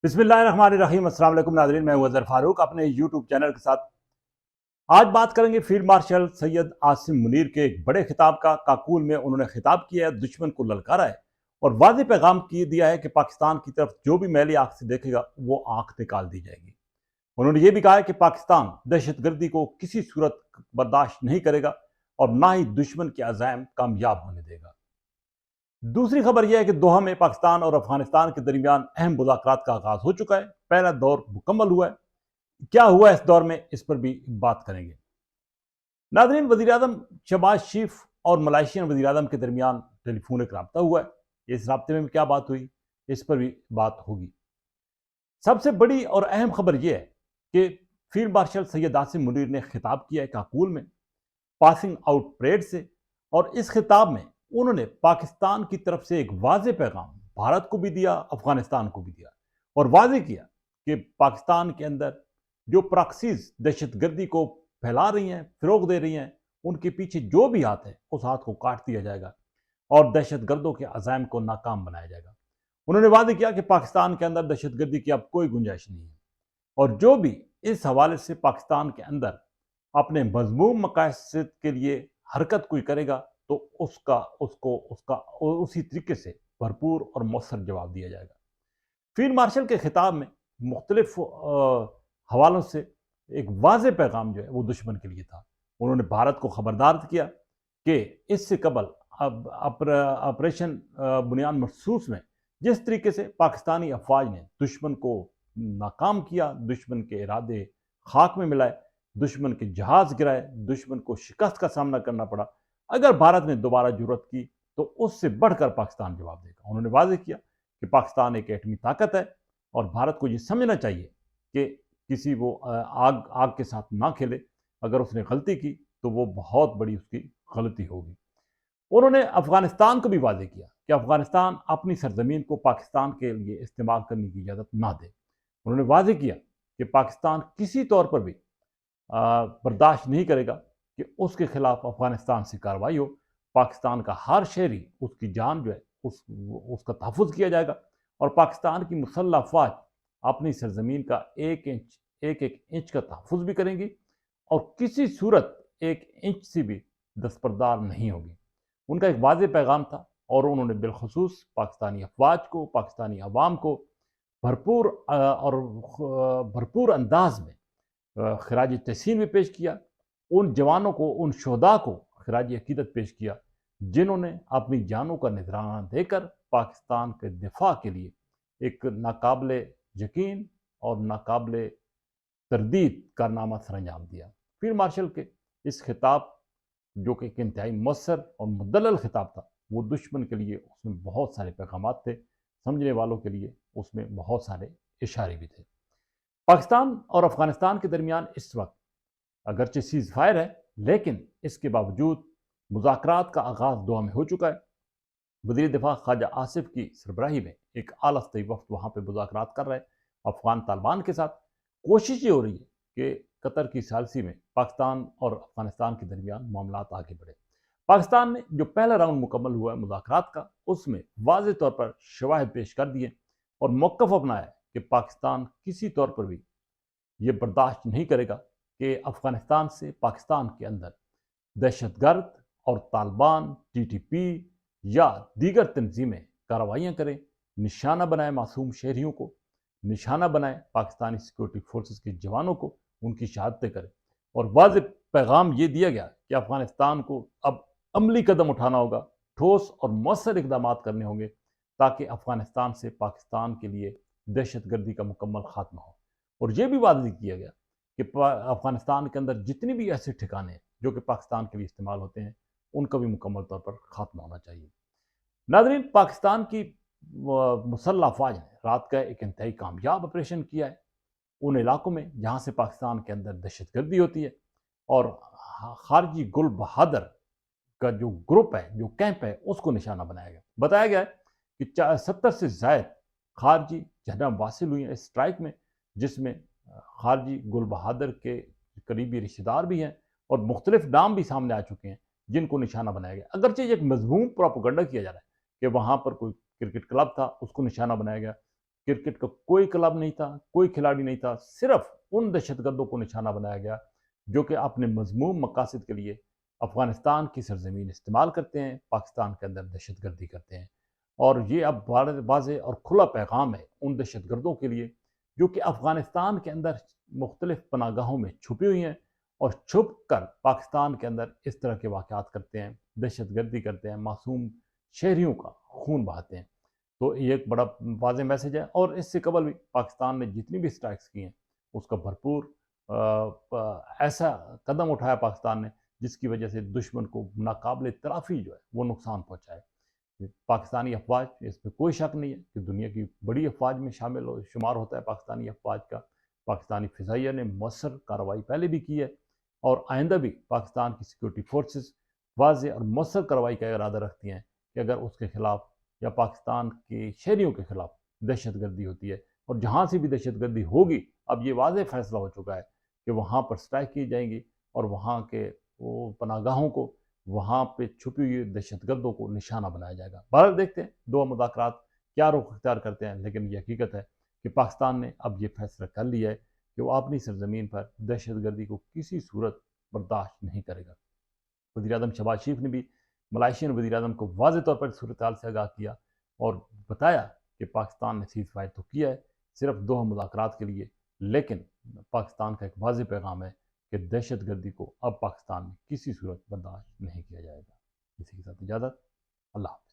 بسم اللہ الرحمن الرحیم۔ السلام علیکم ناظرین، میں اظہر فاروق اپنے یوٹیوب چینل کے ساتھ آج بات کریں گے فیلڈ مارشل سید عاصم منیر کے ایک بڑے خطاب کا۔ کاکول میں انہوں نے خطاب کیا ہے، دشمن کو للکارا ہے اور واضح پیغام دیا ہے کہ پاکستان کی طرف جو بھی میلی آنکھ سے دیکھے گا وہ آنکھ نکال دی جائے گی۔ انہوں نے یہ بھی کہا ہے کہ پاکستان دہشت گردی کو کسی صورت برداشت نہیں کرے گا اور نہ ہی دشمن کے عزائم کامیاب ہونے دے گا۔ دوسری خبر یہ ہے کہ دوحہ میں پاکستان اور افغانستان کے درمیان اہم مذاکرات کا آغاز ہو چکا ہے۔ پہلا دور مکمل ہوا ہے۔ کیا ہوا اس دور میں، اس پر بھی بات کریں گے۔ ناظرین، وزیر اعظم شہباز شریف اور ملائیشین وزیر اعظم کے درمیان ٹیلی فونک رابطہ ہوا ہے۔ اس رابطے میں کیا بات ہوئی، اس پر بھی بات ہوگی۔ سب سے بڑی اور اہم خبر یہ ہے کہ فیلڈ مارشل سید عاصم منیر نے خطاب کیا ہے کاکول میں پاسنگ آؤٹ پریڈ سے، اور اس خطاب میں انہوں نے پاکستان کی طرف سے ایک واضح پیغام بھارت کو بھی دیا، افغانستان کو بھی دیا، اور واضح کیا کہ پاکستان کے اندر جو پراکسیز دہشت گردی کو پھیلا رہی ہیں، فروغ دے رہی ہیں، ان کے پیچھے جو بھی ہاتھ ہے اس ہاتھ کو کاٹ دیا جائے گا اور دہشت گردوں کے عزائم کو ناکام بنایا جائے گا۔ انہوں نے واضح کیا کہ پاکستان کے اندر دہشت گردی کی اب کوئی گنجائش نہیں ہے، اور جو بھی اس حوالے سے پاکستان کے اندر اپنے مذموم مقاصد کے لیے حرکت کوئی کرے گا تو اس کا اسی طریقے سے بھرپور اور مؤثر جواب دیا جائے گا۔ فیلڈ مارشل کے خطاب میں مختلف حوالوں سے ایک واضح پیغام جو ہے وہ دشمن کے لیے تھا۔ انہوں نے بھارت کو خبردار کیا کہ اس سے قبل آپریشن بنیان مرصوص میں جس طریقے سے پاکستانی افواج نے دشمن کو ناکام کیا، دشمن کے ارادے خاک میں ملائے، دشمن کے جہاز گرائے، دشمن کو شکست کا سامنا کرنا پڑا، اگر بھارت نے دوبارہ جرأت کی تو اس سے بڑھ کر پاکستان جواب دے گا۔ انہوں نے واضح کیا کہ پاکستان ایک ایٹمی طاقت ہے اور بھارت کو یہ سمجھنا چاہیے کہ کسی وہ آگ کے ساتھ نہ کھیلے، اگر اس نے غلطی کی تو وہ بہت بڑی اس کی غلطی ہوگی۔ انہوں نے افغانستان کو بھی واضح کیا کہ افغانستان اپنی سرزمین کو پاکستان کے لیے استعمال کرنے کی اجازت نہ دے۔ انہوں نے واضح کیا کہ پاکستان کسی طور پر بھی برداشت نہیں کرے گا کہ اس کے خلاف افغانستان سے کارروائی ہو۔ پاکستان کا ہر شہری، اس کی جان جو ہے اس کا تحفظ کیا جائے گا، اور پاکستان کی مسلح افواج اپنی سرزمین کا ایک انچ کا تحفظ بھی کریں گی اور کسی صورت ایک انچ سے بھی دستبردار نہیں ہوگی۔ ان کا ایک واضح پیغام تھا، اور انہوں نے بالخصوص پاکستانی افواج کو، پاکستانی عوام کو بھرپور انداز میں خراج تحسین بھی پیش کیا۔ ان جوانوں کو، ان شہداء کو خراج عقیدت پیش کیا جنہوں نے اپنی جانوں کا نذرانہ دے کر پاکستان کے دفاع کے لیے ایک ناقابل یقین اور ناقابل تردید کارنامہ سر انجام دیا۔ فیلڈ مارشل کے اس خطاب، جو کہ ایک انتہائی مؤثر اور مدلل خطاب تھا، وہ دشمن کے لیے اس میں بہت سارے پیغامات تھے، سمجھنے والوں کے لیے اس میں بہت سارے اشارے بھی تھے۔ پاکستان اور افغانستان کے درمیان اس وقت اگرچہ سیز فائر ہے، لیکن اس کے باوجود مذاکرات کا آغاز دوحہ میں ہو چکا ہے۔ وزیر دفاع خواجہ آصف کی سربراہی میں ایک اعلیٰ سطحی وفد وہاں پہ مذاکرات کر رہا ہے افغان طالبان کے ساتھ۔ کوشش یہ ہو رہی ہے کہ قطر کی ثالثی میں پاکستان اور افغانستان کے درمیان معاملات آگے بڑھے۔ پاکستان نے جو پہلا راؤنڈ مکمل ہوا ہے مذاکرات کا، اس میں واضح طور پر شواہد پیش کر دیے اور موقف اپنایا ہے کہ پاکستان کسی طور پر بھی یہ برداشت نہیں کرے گا کہ افغانستان سے پاکستان کے اندر دہشت گرد اور طالبان، ٹی ٹی پی یا دیگر تنظیمیں کارروائیاں کریں، نشانہ بنائیں معصوم شہریوں کو، نشانہ بنائیں پاکستانی سیکورٹی فورسز کے جوانوں کو، ان کی شہادتیں کریں۔ اور واضح پیغام یہ دیا گیا کہ افغانستان کو اب عملی قدم اٹھانا ہوگا، ٹھوس اور مؤثر اقدامات کرنے ہوں گے تاکہ افغانستان سے پاکستان کے لیے دہشت گردی کا مکمل خاتمہ ہو۔ اور یہ بھی واضح کیا گیا کہ افغانستان کے اندر جتنی بھی ایسے ٹھکانے ہیں جو کہ پاکستان کے لیے استعمال ہوتے ہیں، ان کا بھی مکمل طور پر خاتمہ ہونا چاہیے۔ ناظرین، پاکستان کی مسلح افواج نے رات کا ایک انتہائی کامیاب آپریشن کیا ہے ان علاقوں میں جہاں سے پاکستان کے اندر دہشت گردی ہوتی ہے، اور خارجی گل بہادر کا جو گروپ ہے، جو کیمپ ہے، اس کو نشانہ بنایا گیا۔ بتایا گیا ہے کہ 70 سے زائد خارجی جنرل واصل ہوئی ہیں اس اسٹرائک میں، جس میں خارجی گل بہادر کے قریبی رشتہ دار بھی ہیں اور مختلف نام بھی سامنے آ چکے ہیں جن کو نشانہ بنایا گیا۔ اگرچہ ایک مذموم پروپیگنڈا کیا جا رہا ہے کہ وہاں پر کوئی کرکٹ کلب تھا، اس کو نشانہ بنایا گیا، کرکٹ کا کوئی کلب نہیں تھا، کوئی کھلاڑی نہیں تھا، صرف ان دہشت گردوں کو نشانہ بنایا گیا جو کہ اپنے مذموم مقاصد کے لیے افغانستان کی سرزمین استعمال کرتے ہیں، پاکستان کے اندر دہشت گردی کرتے ہیں۔ اور یہ اب واضح اور کھلا پیغام ہے ان دہشت گردوں کے لیے جو کہ افغانستان کے اندر مختلف پناہ گاہوں میں چھپی ہوئی ہیں اور چھپ کر پاکستان کے اندر اس طرح کے واقعات کرتے ہیں، دہشت گردی کرتے ہیں، معصوم شہریوں کا خون بہاتے ہیں۔ تو یہ ایک بڑا واضح میسج ہے، اور اس سے قبل بھی پاکستان نے جتنی بھی سٹرائکس کی ہیں اس کا بھرپور ایسا قدم اٹھایا پاکستان نے جس کی وجہ سے دشمن کو ناقابل تلافی جو ہے وہ نقصان پہنچائے۔ پاکستانی افواج، اس میں کوئی شک نہیں ہے کہ دنیا کی بڑی افواج میں شمار ہوتا ہے پاکستانی افواج کا۔ پاکستانی فضائیہ نے مؤثر کارروائی پہلے بھی کی ہے اور آئندہ بھی پاکستان کی سیکورٹی فورسز واضح اور مؤثر کارروائی کا ارادہ رکھتی ہیں کہ اگر اس کے خلاف یا پاکستان کے شہریوں کے خلاف دہشت گردی ہوتی ہے، اور جہاں سے بھی دہشت گردی ہوگی اب یہ واضح فیصلہ ہو چکا ہے کہ وہاں پر سٹرائک کی جائیں گی اور وہاں کے وہ پناہ گاہوں کو، وہاں پہ چھپی ہوئی دہشت گردوں کو نشانہ بنایا جائے گا۔ بہرحال دیکھتے ہیں دو مذاکرات کیا رخ اختیار کرتے ہیں، لیکن یہ حقیقت ہے کہ پاکستان نے اب یہ فیصلہ کر لیا ہے کہ وہ اپنی سرزمین پر دہشت گردی کو کسی صورت برداشت نہیں کرے گا۔ وزیر اعظم شہباز شریف نے بھی ملائیشین وزیر اعظم کو واضح طور پر صورتحال سے آگاہ کیا اور بتایا کہ پاکستان نے سیز فائر تو کیا ہے صرف دو مذاکرات کے لیے، لیکن پاکستان کا ایک واضح پیغام ہے کہ دہشت گردی کو اب پاکستان میں کسی صورت برداشت نہیں کیا جائے گا۔ اسی کے ساتھ اجازت، اللہ حافظ۔